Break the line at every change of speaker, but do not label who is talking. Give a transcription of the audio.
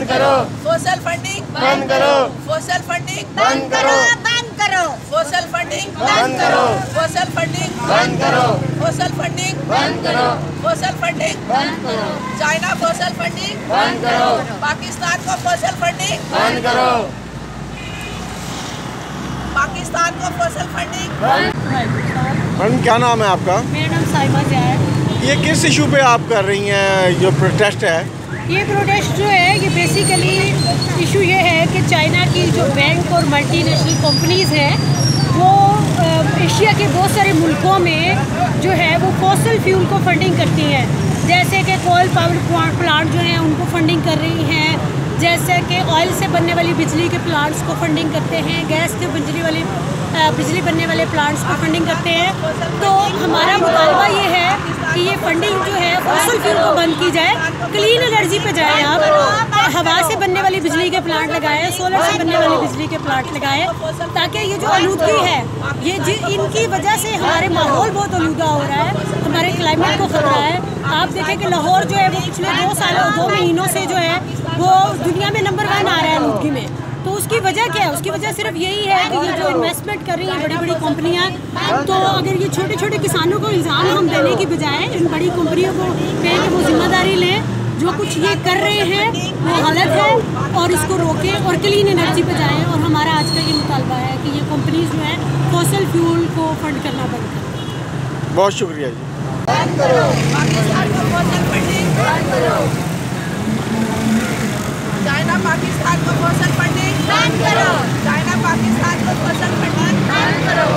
करो।
Social funding
बंद करो।
सोशल फंडिंग
बंद करो।
बंद करो।
सोशल फंडिंग
बंद करो।
सोशल फंडिंग
बंद करो।
सोशल फंडिंग
बंद करो।
सोशल फंडिंग
बंद करो।
चाइना सोशल फंडिंग
बंद करो।
पाकिस्तान को सोशल फंडिंग
बंद करो।
पाकिस्तान को सोशल फंडिंग।
मैडम क्या नाम है आपका?
मेरा नाम साइमा जिया है।
ये किस इशू पे आप कर रही हैं जो प्रोटेस्ट है?
ये प्रोटेस्ट जो है ये बेसिकली इशू ये है कि चाइना की जो बैंक और मल्टीनेशनल कंपनीज़ हैं वो एशिया के बहुत सारे मुल्कों में जो है वो फॉसिल फ्यूल को फंडिंग करती हैं। जैसे कि कोयल पावर प्लांट जो हैं उनको फंडिंग कर रही हैं, जैसे कि ऑयल से बनने वाली बिजली के प्लांट्स को फंडिंग करते हैं, गैस से बिजली बनने वाले प्लांट्स को फंडिंग करते हैं। तो हमारा मुतालबा ये है कि ये फंडिंग जो है फॉसिल फ्यूल को बंद की जाए, क्लीन एनर्जी पे जाए। आप हवा से बनने वाली बिजली के प्लांट लगाएं, सोलर से बनने वाली बिजली के प्लांट लगाएं, ताकि ये जो आलूदगी है ये इनकी वजह से हमारे माहौल बहुत आलूदा हो रहा है, हमारे क्लाइमेट को खतरा है। आप देखें कि लाहौर जो है वो पिछले 2 महीनों से जो है वो दुनिया में नंबर 1 आ रहा है आलूदगी में। तो उसकी वजह क्या है? उसकी वजह सिर्फ यही है कि ये जो इन्वेस्टमेंट कर रही हैं बड़ी बड़ी कंपनियां, तो अगर ये छोटे छोटे किसानों को इल्ज़ाम हम देने की बजाय इन बड़ी कंपनियों को पे कि वो जिम्मेदारी लें, जो कुछ ये कर रहे हैं वो गलत है और इसको रोकें और क्लीन एनर्जी पे जाएं। और हमारा आज का ये मुतालबा है कि ये कंपनीज जो है फॉसिल फ्यूल को फंड करना बंद करें।
बहुत शुक्रिया जी।
बंद करो।
पाकिस्तान को सोशल फंडिंग
बंद करो।
चाइना पाकिस्तान को सोशल फंडिंग
बंद करो।
चाइना पाकिस्तान को सोशल फंडिंग
बंद करो।